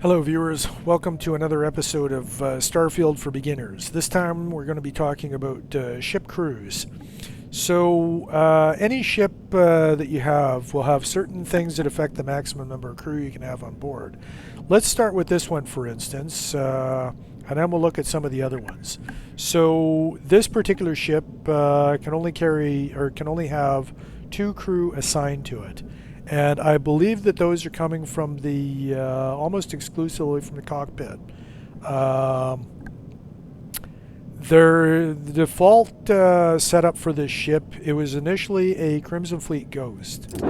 Hello viewers, welcome to another episode of Starfield for Beginners. This time we're going to be talking about ship crews. So any ship that you have will have certain things that affect the maximum number of crew you can have on board. Let's start with this one for instance, and then we'll look at some of the other ones. So this particular ship can only have 2 crew assigned to it. And I believe that those are coming from the almost exclusively from the cockpit. The default setup for this ship, it was initially a Crimson Fleet Ghost,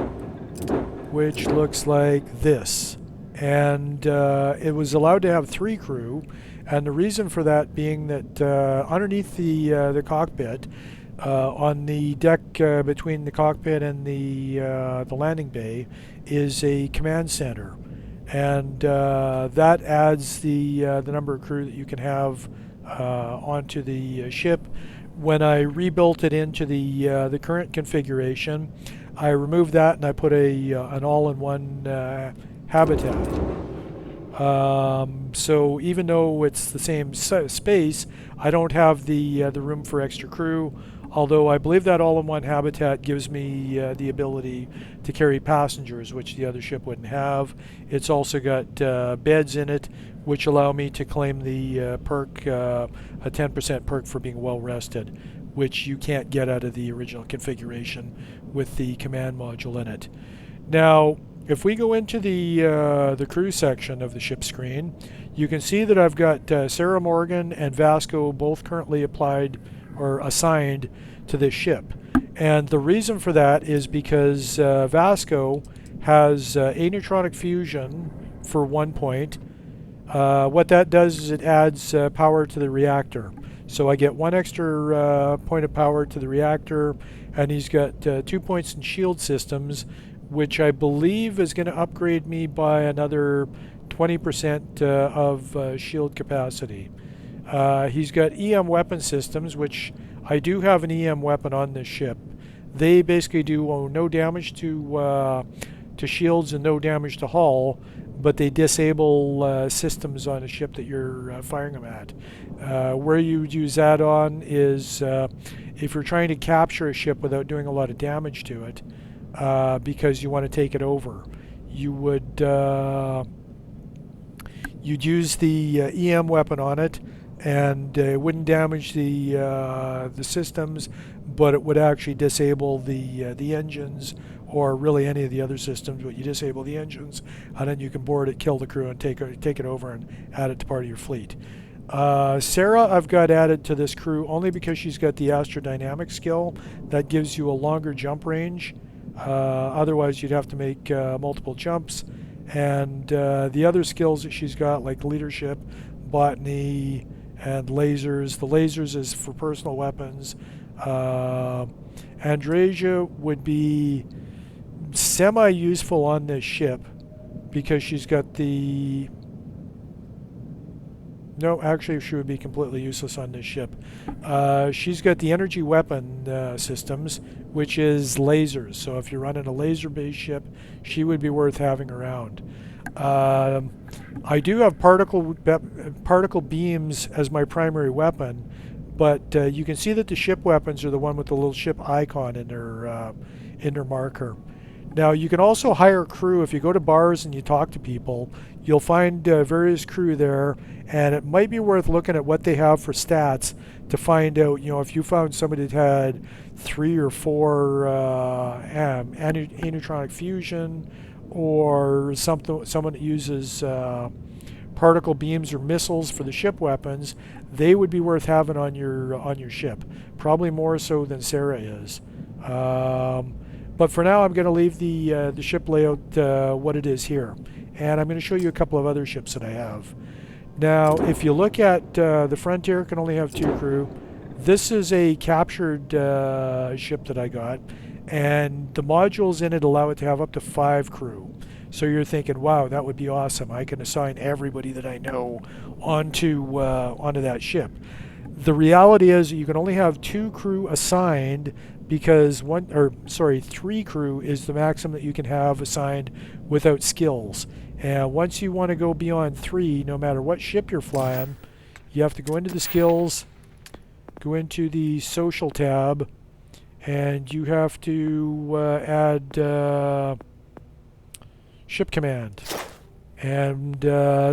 which looks like this. And it was allowed to have 3 crew, and the reason for that being that underneath the cockpit, on the deck between the cockpit and the landing bay is a command center, and that adds the number of crew that you can have onto the ship. When I rebuilt it into the current configuration, I removed that and I put an all-in-one habitat. So even though it's the same space, I don't have the room for extra crew. Although I believe that all-in-one habitat gives me the ability to carry passengers, which the other ship wouldn't have. It's also got beds in it, which allow me to claim the perk, a 10% perk for being well rested, which you can't get out of the original configuration with the command module in it. Now, if we go into the crew section of the ship screen, you can see that I've got Sarah Morgan and Vasco both currently applied or assigned to this ship. And the reason for that is because Vasco has neutronic fusion for 1 point. What that does is it adds power to the reactor. So I get 1 extra point of power to the reactor, and he's got 2 points in shield systems, which I believe is going to upgrade me by another 20% of shield capacity. He's got EM weapon systems, which I do have an EM weapon on this ship. They basically do no damage to shields and no damage to hull, but they disable systems on a ship that you're firing them at. Where you would use that on is if you're trying to capture a ship without doing a lot of damage to it, because you want to take it over. You would you'd use the EM weapon on it, and it wouldn't damage the systems, but it would actually disable the engines, or really any of the other systems. But you disable the engines, and then you can board it, kill the crew, and take it over and add it to part of your fleet. Sarah I've got added to this crew only because she's got the astrodynamic skill that gives you a longer jump range. Otherwise you'd have to make multiple jumps, and the other skills that she's got, like leadership, botany, and lasers. The lasers is for personal weapons. Andresia would be semi-useful on this ship because she's got the... No, actually she would be completely useless on this ship. She's got the energy weapon systems, which is lasers. So if you're running a laser-based ship, she would be worth having around. I do have particle beams as my primary weapon, but you can see that the ship weapons are the one with the little ship icon in their marker. Now you can also hire crew. If you go to bars and you talk to people, you'll find various crew there, and it might be worth looking at what they have for stats to find out, if you found somebody that had 3 or 4 neutronic fusion, or someone that uses particle beams or missiles for the ship weapons, they would be worth having on your ship. Probably more so than Sarah is. But for now, I'm going to leave the ship layout what it is here, and I'm going to show you a couple of other ships that I have. Now, if you look at the Frontier, can only have 2 crew. This is a captured ship that I got, and the modules in it allow it to have up to 5 crew. So you're thinking, wow, that would be awesome. I can assign everybody that I know onto that ship. The reality is you can only have 2 crew assigned because 3 crew is the maximum that you can have assigned without skills. And once you want to go beyond 3, no matter what ship you're flying, you have to go into the skills, go into the social tab, and you have to add ship command. And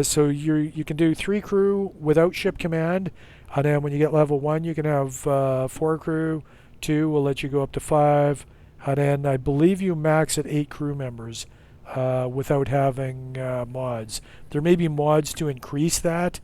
so you can do 3 crew without ship command, and then when you get level 1 you can have 4 crew, 2 will let you go up to 5, and then I believe you max at 8 crew members without having mods. There may be mods to increase that,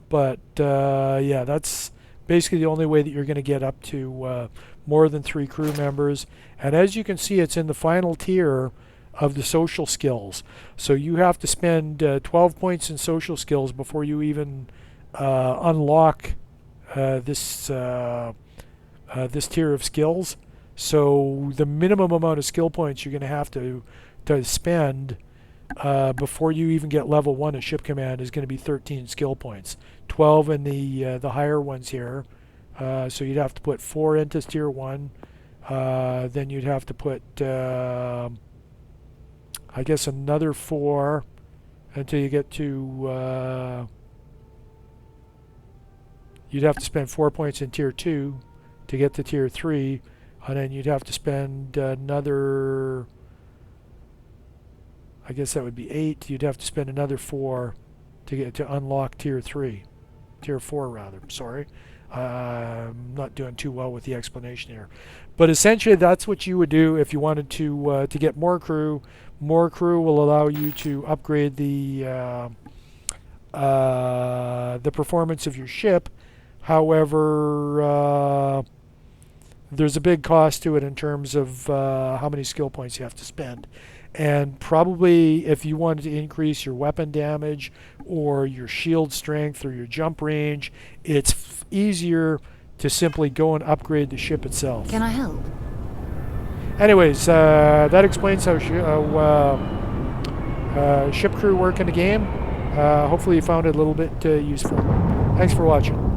but yeah, that's basically the only way that you're going to get up to more than 3 crew members. And as you can see, it's in the final tier of the social skills. So you have to spend 12 points in social skills before you even unlock this tier of skills. So the minimum amount of skill points you're going to have to spend before you even get level 1 of ship command is going to be 13 skill points. 12 in the higher ones here. So you'd have to put 4 into tier 1. Then you'd have to put I guess another 4 until you get to you'd have to spend 4 points in tier 2 to get to tier 3, and then you'd have to spend another, I guess that would be 8. You'd have to spend another 4 to get to unlock tier 3. Tier 4 rather, sorry. I'm not doing too well with the explanation here. But essentially that's what you would do if you wanted to get more crew. More crew will allow you to upgrade the performance of your ship. However, there's a big cost to it in terms of how many skill points you have to spend. And probably if you wanted to increase your weapon damage or your shield strength or your jump range, it's easier to simply go and upgrade the ship itself. Can I help? Anyways, that explains how ship crew work in the game. Hopefully you found it a little bit useful. Thanks for watching.